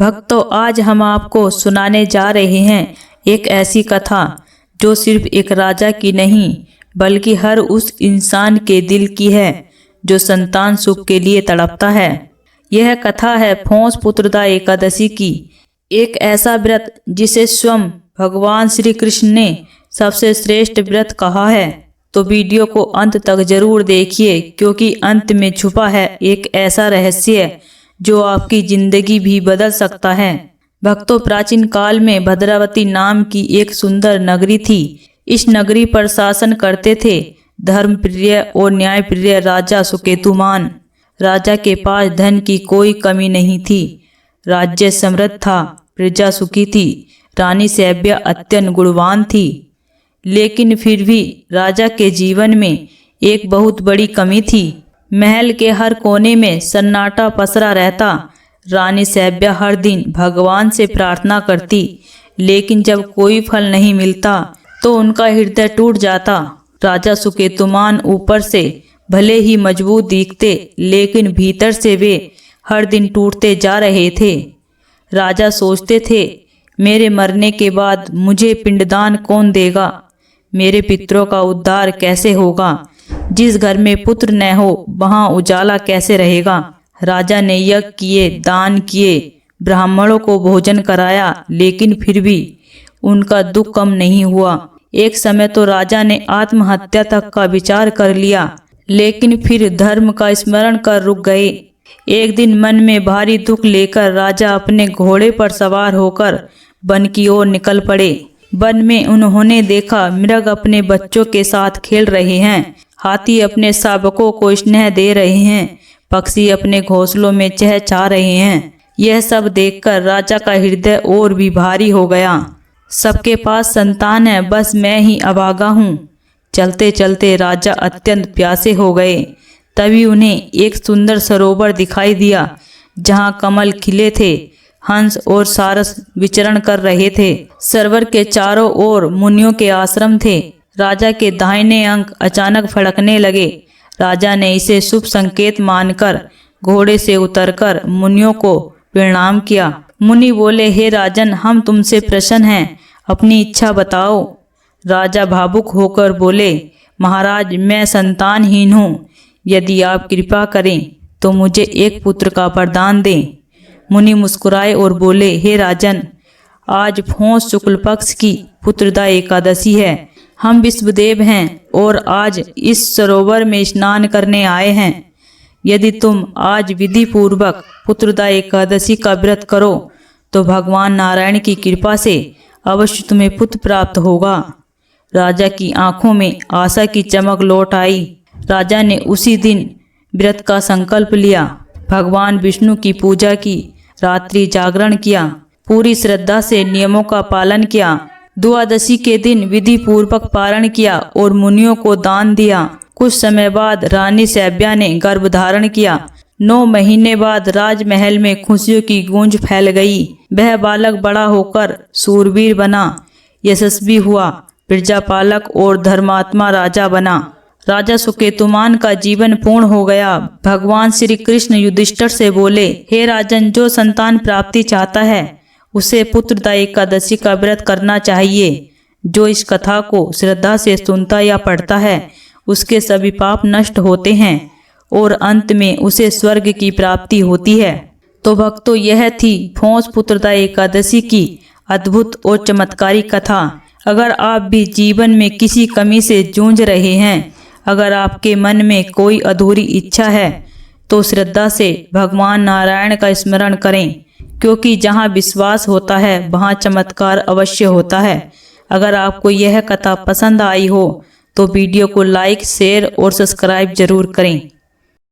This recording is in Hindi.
भक्तों, आज हम आपको सुनाने जा रहे हैं एक ऐसी कथा जो सिर्फ एक राजा की नहीं बल्कि हर उस इंसान के दिल की है जो संतान सुख के लिए तड़पता है। यह कथा है भोंस पुत्रदा एकादशी की, एक ऐसा व्रत जिसे स्वयं भगवान श्री कृष्ण ने सबसे श्रेष्ठ व्रत कहा है। तो वीडियो को अंत तक जरूर देखिए, क्योंकि अंत में छुपा है एक ऐसा रहस्य जो आपकी जिंदगी भी बदल सकता है। भक्तों, प्राचीन काल में भद्रावती नाम की एक सुंदर नगरी थी। इस नगरी पर शासन करते थे धर्मप्रिय और न्यायप्रिय राजा सुकेतुमान। राजा के पास धन की कोई कमी नहीं थी, राज्य समृद्ध था, प्रजा सुखी थी, रानी सैब्या अत्यंत गुणवान थी। लेकिन फिर भी राजा के जीवन में एक बहुत बड़ी कमी थी। महल के हर कोने में सन्नाटा पसरा रहता। रानी सैब्या हर दिन भगवान से प्रार्थना करती, लेकिन जब कोई फल नहीं मिलता तो उनका हृदय टूट जाता। राजा सुकेतुमान ऊपर से भले ही मजबूत दिखते, लेकिन भीतर से वे हर दिन टूटते जा रहे थे। राजा सोचते थे, मेरे मरने के बाद मुझे पिंडदान कौन देगा? मेरे पितरों का उद्धार कैसे होगा? जिस घर में पुत्र न हो वहां उजाला कैसे रहेगा? राजा ने यज्ञ किए, दान किए, ब्राह्मणों को भोजन कराया, लेकिन फिर भी उनका दुख कम नहीं हुआ। एक समय तो राजा ने आत्महत्या तक का विचार कर लिया, लेकिन फिर धर्म का स्मरण कर रुक गए। एक दिन मन में भारी दुख लेकर राजा अपने घोड़े पर सवार होकर वन की ओर निकल पड़े। वन में उन्होंने देखा मृग अपने बच्चों के साथ खेल रहे हैं, हाथी अपने शावकों को स्नेह दे रहे हैं, पक्षी अपने घोंसलों में चहचहा रहे हैं। यह सब देखकर राजा का हृदय और भी भारी हो गया। सबके पास संतान है, बस मैं ही अभागा हूँ। चलते चलते राजा अत्यंत प्यासे हो गए। तभी उन्हें एक सुंदर सरोवर दिखाई दिया, जहाँ कमल खिले थे, हंस और सारस विचरण कर रहे थे। सरोवर के चारों ओर मुनियों के आश्रम थे। राजा के दाहिने अंग अचानक फड़कने लगे। राजा ने इसे शुभ संकेत मानकर घोड़े से उतरकर मुनियों को प्रणाम किया। मुनि बोले, हे राजन, हम तुमसे प्रसन्न हैं, अपनी इच्छा बताओ। राजा भावुक होकर बोले, महाराज, मैं संतानहीन हूँ, यदि आप कृपा करें तो मुझे एक पुत्र का वरदान दें। मुनि मुस्कुराए और बोले, हे राजन, आज भोंस शुक्ल पक्ष की पुत्रदा एकादशी है। हम विश्वदेव हैं और आज इस सरोवर में स्नान करने आए हैं। यदि तुम आज विधि पूर्वक पुत्रदा एकादशी का व्रत करो तो भगवान नारायण की कृपा से अवश्य तुम्हें पुत्र प्राप्त होगा। राजा की आंखों में आशा की चमक लौट आई। राजा ने उसी दिन व्रत का संकल्प लिया, भगवान विष्णु की पूजा की, रात्रि जागरण किया, पूरी श्रद्धा से नियमों का पालन किया। द्वादशी के दिन विधि पूर्वक पारण किया और मुनियों को दान दिया। कुछ समय बाद रानी सैब्या ने गर्भ धारण किया। 9 महीने बाद राजमहल में खुशियों की गूंज फैल गई। वह बालक बड़ा होकर सूरवीर बना, यशस्वी हुआ, प्रजापालक और धर्मात्मा राजा बना। राजा सुकेतुमान का जीवन पूर्ण हो गया। भगवान श्री कृष्ण युधिष्ठिर से बोले, हे राजन, जो संतान प्राप्ति चाहता है उसे पुत्रदा एकादशी का व्रत करना चाहिए। जो इस कथा को श्रद्धा से सुनता या पढ़ता है उसके सभी पाप नष्ट होते हैं और अंत में उसे स्वर्ग की प्राप्ति होती है। तो भक्तों, यह थी भोंस पुत्रदा एकादशी की अद्भुत और चमत्कारी कथा। अगर आप भी जीवन में किसी कमी से जूझ रहे हैं, अगर आपके मन में कोई अधूरी इच्छा है, तो श्रद्धा से भगवान नारायण का स्मरण करें, क्योंकि जहाँ विश्वास होता है वहाँ चमत्कार अवश्य होता है। अगर आपको यह कथा पसंद आई हो तो वीडियो को लाइक, शेयर और सब्सक्राइब जरूर करें।